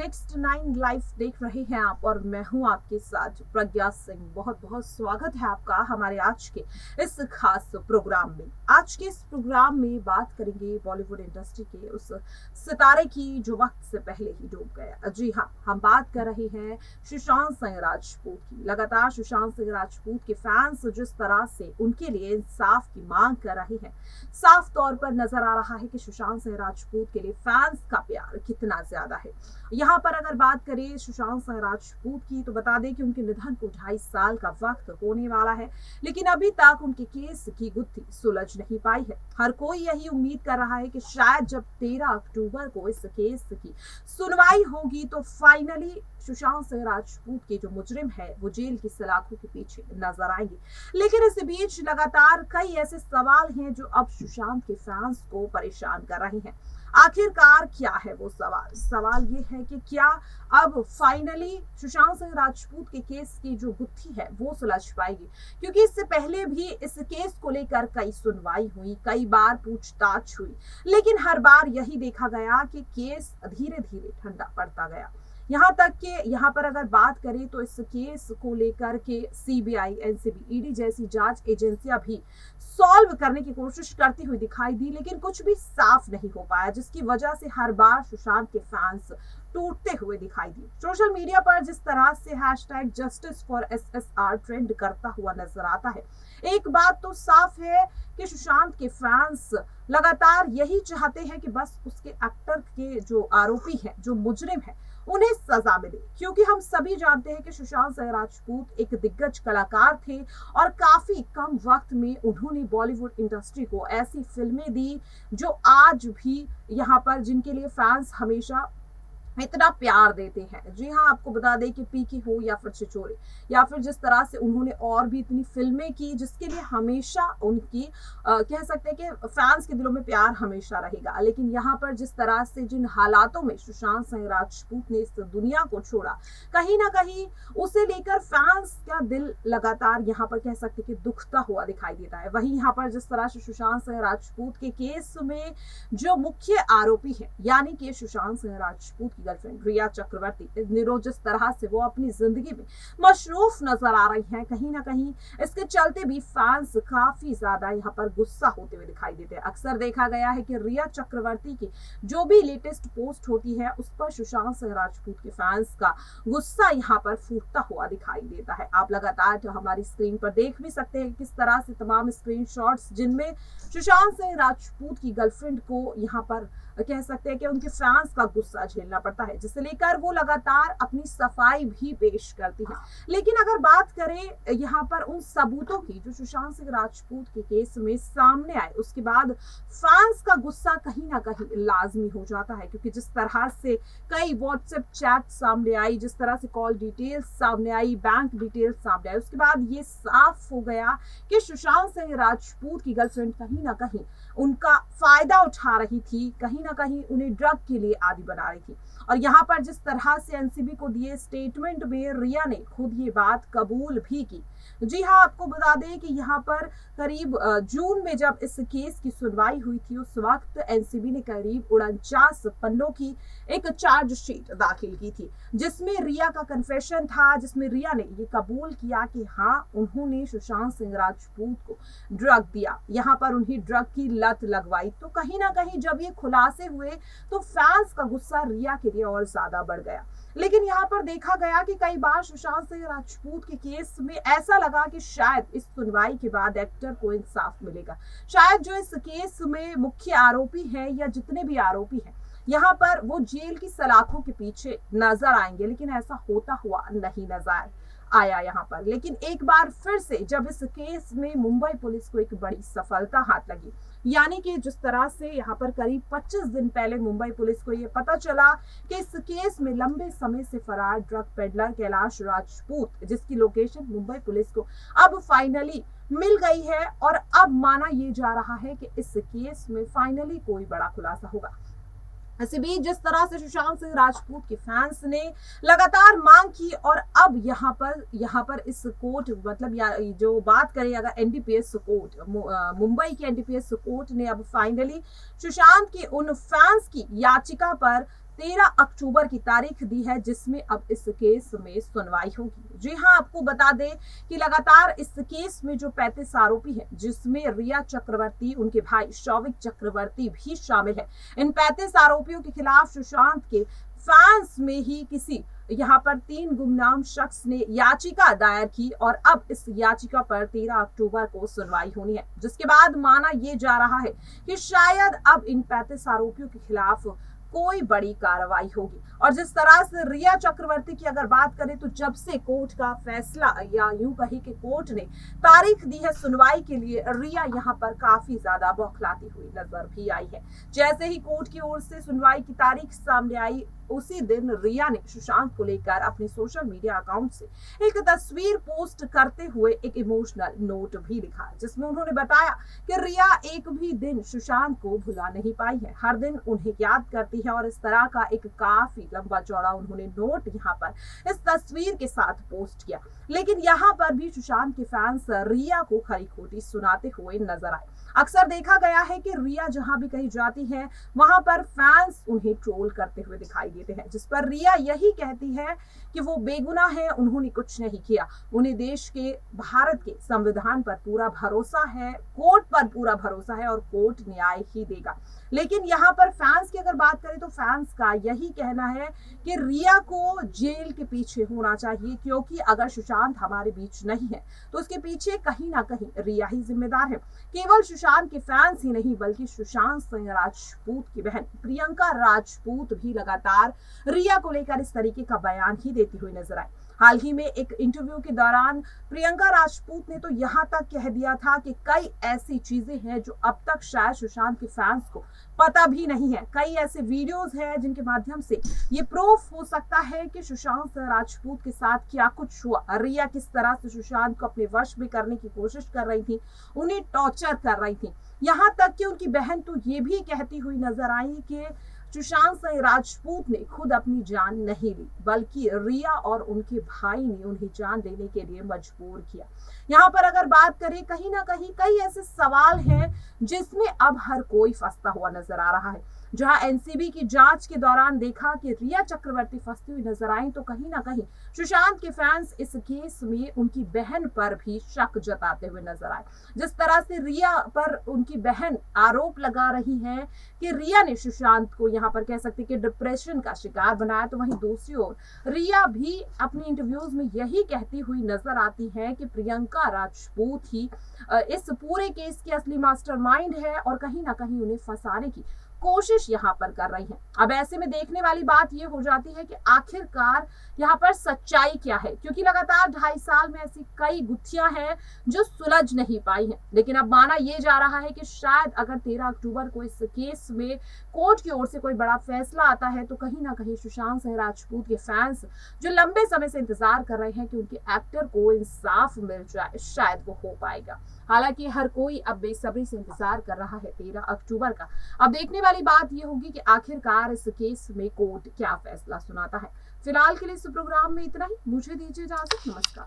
Next 9 live देख रहे हैं आप और मैं हूं आपके साथ प्रज्ञा सिंह। बहुत बहुत स्वागत है आपका हमारे आज के इस खास प्रोग्राम में। आज के इस प्रोग्राम में बात करेंगे बॉलीवुड इंडस्ट्री के उस सितारे की जो वक्त से पहले ही डूब गया। जी हाँ, हम बात कर रहे हैं सुशांत सिंह राजपूत की। लगातार सुशांत सिंह राजपूत के फैंस जिस तरह से उनके लिए इंसाफ की मांग कर रहे हैं, साफ तौर पर नजर आ रहा है कि सुशांत सिंह राजपूत के लिए फैंस का प्यार कितना ज्यादा है। यहाँ पर अगर बात करें सुशांत सिंह राजपूत की तो बता दें कि उनके निधन को 2.5 साल का वक्त होने वाला है, लेकिन अभी तक उनके केस की गुत्थी सुलझ नहीं पाई है। हर कोई यही उम्मीद कर रहा है कि शायद जब 13 अक्टूबर को इस केस की सुनवाई होगी तो फाइनली सुशांत सिंह राजपूत के जो मुजरिम है वो जेल की सलाखों के पीछे नजर आएंगे। लेकिन इस बीच लगातार कई ऐसे सवाल हैं जो अब सुशांत के फैंस को परेशान कर रहे हैं। आखिरकार क्या है वो सवाल ये है कि क्या अब फाइनली सुशांत सिंह राजपूत के केस की जो गुत्थी है वो सुलझ पाएगी, क्योंकि इससे पहले भी इस केस को लेकर कई सुनवाई हुई, कई बार पूछताछ हुई, लेकिन हर बार यही देखा गया कि केस धीरे धीरे ठंडा पड़ता गया। यहाँ तक कि यहाँ पर अगर बात करें तो इस केस को लेकर के सीबीआई, एनसीबी, ईडी जैसी जांच एजेंसियां भी सॉल्व करने की कोशिश करती हुई दिखाई दी, लेकिन कुछ भी साफ नहीं हो पाया, जिसकी वजह से हर बार सुशांत के फैंस टूटते हुए दिखाई दिए। सोशल मीडिया पर जिस तरह से hashtag justice for SSR trend करता हुआ नजर आता है, एक बात तो साफ है कि सुशांत के फैंस लगातार यही चाहते हैं कि बस उसके एक्टर के जो आरोपी हैं, जो मुजरिम है, उन्हें सजा मिले, क्योंकि हम सभी जानते हैं कि सुशांत सिंह राजपूत एक दिग्गज कलाकार थे और काफी कम वक्त में उन्होंने बॉलीवुड इंडस्ट्री को ऐसी फिल्में दी जो आज भी यहाँ पर जिनके लिए फैंस हमेशा इतना प्यार देते हैं। जी हाँ, आपको बता दें कि पीके हो या फिर छिछोरे या फिर जिस तरह से उन्होंने और भी इतनी फिल्में की जिसके लिए हमेशा उनकी कह सकते हैं कि फैंस के दिलों में प्यार हमेशा रहेगा। लेकिन यहाँ पर जिस तरह से जिन हालातों में सुशांत सिंह राजपूत ने इस दुनिया को छोड़ा, कहीं ना कहीं उसे लेकर फैंस का दिल लगातार यहाँ पर कह सकते कि दुखता हुआ दिखाई देता है। वहीं यहाँ पर जिस तरह से सुशांत सिंह राजपूत के केस में जो मुख्य आरोपी है यानी कि सुशांत सिंह राजपूत की गर्लफ्रेंड रिया चक्रवर्ती, नीरो जिस तरह से वो अपनी जिंदगी में मशरूफ नजर आ रही हैं, कहीं ना कहीं इसके चलते भी फैंस काफी ज्यादा यहाँ पर गुस्सा होते हुए दिखाई देते हैं। अक्सर देखा गया है कि रिया चक्रवर्ती की जो भी लेटेस्ट पोस्ट होती है उस पर सुशांत सिंह राजपूत के फैंस का गुस्सा यहाँ पर फूटता हुआ दिखाई देता है। आप लगातार हमारी स्क्रीन पर देख भी सकते हैं किस तरह से तमाम स्क्रीनशॉट्स जिनमें सुशांत सिंह राजपूत की गर्लफ्रेंड को यहाँ पर कह सकते हैं कि उनके फैंस का गुस्सा झेलना पड़ता है, जिसे लेकर वो लगातार अपनी सफाई भी पेश करती है। लेकिन अगर बात करें यहाँ पर उन सबूतों की जो सुशांत सिंह राजपूत के केस में सामने आए, उसके बाद फैंस का गुस्सा कहीं ना कहीं लाजमी हो जाता है, क्योंकि जिस तरह से कई व्हाट्सएप चैट सामने आई, जिस तरह से कॉल डिटेल्स सामने आई, बैंक डिटेल्स सामने आई, उसके बाद ये साफ हो गया कि सुशांत सिंह राजपूत की गर्लफ्रेंड कहीं ना कहीं उनका फायदा उठा रही थी, कहीं ना कहीं उन्हें ड्रग के लिए आदी बना रही थी। और यहाँ पर जिस तरह से एनसीबी को दिए स्टेटमेंट में रिया ने खुद ये बात कबूल भी की। जी हाँ, आपको बता दें कि यहाँ पर करीब जून में जब इस केस की सुनवाई हुई थी, उस वक्त एनसीबी ने करीब 49 पन्नों की एक चार्जशीट दाखिल की थी, जिसमें रिया का कन्फेशन था, जिसमें रिया ने ये कबूल किया कि हाँ, उन्होंने सुशांत सिंह राजपूत को ड्रग दिया, यहाँ पर उन्हें ड्रग की लत लगवाई। तो कहीं ना कहीं जब ये खुलासे हुए तो फैंस का गुस्सा रिया के लिए और ज्यादा बढ़ गया। लेकिन यहाँ पर देखा गया कि कई बार सुशांत सिंह राजपूत के केस में ऐसा लगा कि शायद इस सुनवाई के बाद एक्टर को इंसाफ मिलेगा, शायद जो इस केस में मुख्य आरोपी है या जितने भी आरोपी हैं यहाँ पर वो जेल की सलाखों के पीछे नजर आएंगे। लेकिन ऐसा होता हुआ नहीं नजर आया यहाँ पर। लेकिन एक बार फिर से जब इस केस में मुंबई पुलिस को एक बड़ी सफलता हाथ लगी, यानी कि जिस तरह से यहाँ पर करीब 25 दिन पहले मुंबई पुलिस को ये पता चला कि इस केस में लंबे समय से फरार ड्रग पेडलर कैलाश राजपूत, जिसकी लोकेशन मुंबई पुलिस को अब फाइनली मिल गई है, और अब माना ये जा रहा है कि इस केस में फाइनली कोई बड़ा खुलासा होगा। इसी बीच जिस तरह से सुशांत सिंह राजपूत के फैंस ने लगातार मांग की, और अब यहाँ पर इस कोर्ट मतलब जो बात करें अगर एनडीपीएस कोर्ट, मुंबई की एनडीपीएस कोर्ट ने अब फाइनली सुशांत के उन फैंस की याचिका पर 13 अक्टूबर की तारीख दी है जिसमें अब इस केस में सुनवाई होगी। जी हां, आपको बता दें कि लगातार इस केस में जो 35 आरोपी हैं, जिसमें रिया चक्रवर्ती, उनके भाई शौविक चक्रवर्ती भी शामिल है। इन 35 आरोपियों के खिलाफ सुशांत के फैंस में ही किसी यहाँ पर 3 गुमनाम शख्स ने याचिका दायर की और अब इस याचिका पर 13 अक्टूबर को सुनवाई होनी है, जिसके बाद माना यह जा रहा है कि शायद अब इन 35 आरोपियों के खिलाफ कोई बड़ी कार्रवाई होगी। और जिस तरह से रिया चक्रवर्ती की अगर बात करें तो जब से कोर्ट का फैसला या यूं कही कि कोर्ट ने तारीख दी है सुनवाई के लिए, रिया यहां पर काफी ज्यादा बौखलाती हुई नजर भी आई है। जैसे ही कोर्ट की ओर से सुनवाई की तारीख सामने आई, उसी दिन रिया ने सुशांत को लेकर अपने सोशल मीडिया अकाउंट से एक तस्वीर पोस्ट करते हुए एक इमोशनल नोट भी लिखा, जिसमें उन्होंने बताया कि रिया एक भी दिन सुशांत को भुला नहीं पाई है, हर दिन उन्हें याद करती है। और इस तरह का एक काफी लंबा चौड़ा उन्होंने नोट यहाँ पर इस तस्वीर के साथ पोस्ट किया। लेकिन यहाँ पर भी सुशांत के फैंस रिया को खरी खोटी सुनाते हुए नजर आए। अक्सर देखा गया है कि रिया जहां भी कहीं जाती है वहां पर फैंस उन्हें ट्रोल करते हुए दिखाई देते हैं, जिस पर रिया यही कहती है कि वो बेगुनाह है, उन्होंने कुछ नहीं किया, उन्हें देश के, भारत के संविधान पर पूरा भरोसा है, कोर्ट पर पूरा भरोसा है और कोर्ट न्याय ही देगा। लेकिन यहाँ पर फैंस की अगर बात करें तो फैंस का यही कहना है कि रिया को जेल के पीछे होना चाहिए, क्योंकि अगर सुशांत हमारे बीच नहीं है तो उसके पीछे कहीं ना कहीं रिया ही जिम्मेदार है। केवल सुशांत के फैंस ही नहीं बल्कि सुशांत सिंह राजपूत की बहन प्रियंका राजपूत भी लगातार रिया को लेकर इस तरीके का बयान ही देती हुई नजर आई। हाल ही में एक इंटरव्यू के दौरान प्रियंका राजपूत ने तो यहाँ तक कह दिया था कि कई ऐसी चीजें हैं जो अब तक शायद सुशांत के फैंस को पता भी नहीं है। कई ऐसे वीडियोस हैं जिनके माध्यम से ये प्रूफ हो सकता है कि सुशांत राजपूत के साथ क्या कुछ हुआ, रिया किस तरह से सुशांत को अपने वश में करने की कोशिश कर रही थी, उन्हें टॉर्चर कर रही थी। यहाँ तक कि उनकी बहन तो ये भी कहती हुई नजर आई कि सुशांत सिंह राजपूत ने खुद अपनी जान नहीं ली, बल्कि रिया और उनके भाई ने उन्हें जान देने के लिए मजबूर किया। यहाँ पर अगर बात करें, कहीं ना कहीं कई ऐसे सवाल हैं जिसमें अब हर कोई फंसता हुआ नजर आ रहा है। जहां एनसीबी की जांच के दौरान देखा कि रिया चक्रवर्ती फंसती हुई नजर आई, तो कहीं ना कहीं सुशांत के फैंस इस केस में उनकी बहन पर भी शक जताते हुए नजर आए। जिस तरह से रिया पर उनकी बहन आरोप लगा रही है कि रिया ने सुशांत को यहाँ पर कह सकते कि डिप्रेशन का शिकार बनाया, तो वहीं दूसरी ओर रिया भी अपनी इंटरव्यूज में यही कहती हुई नजर आती है कि प्रियंका राजपूत ही इस पूरे केस की असली मास्टरमाइंड है और कहीं ना कहीं उन्हें फंसाने की कोशिश यहाँ पर कर रही हैं। अब ऐसे में देखने वाली बात यह हो जाती है कि आखिरकार यहाँ पर सच्चाई क्या है, क्योंकि लगातार 2.5 साल में ऐसी कई गुत्थियां हैं जो सुलझ नहीं पाई हैं। लेकिन अब माना यह जा रहा है कि शायद अगर 13 अक्टूबर को इस केस में कोर्ट की ओर से कोई बड़ा फैसला आता है तो कहीं ना कहीं सुशांत सिंह राजपूत के फैंस जो लंबे समय से इंतजार कर रहे हैं कि उनके एक्टर को इंसाफ मिल जाए, शायद वो हो पाएगा। हालांकि हर कोई अब बेसब्री से इंतजार कर रहा है 13 अक्टूबर का। अब देखने वाली बात यह होगी कि आखिरकार इस केस में कोर्ट क्या फैसला सुनाता है। फिलहाल के लिए इस प्रोग्राम में इतना ही। मुझे दीजिए इजाजत। नमस्कार।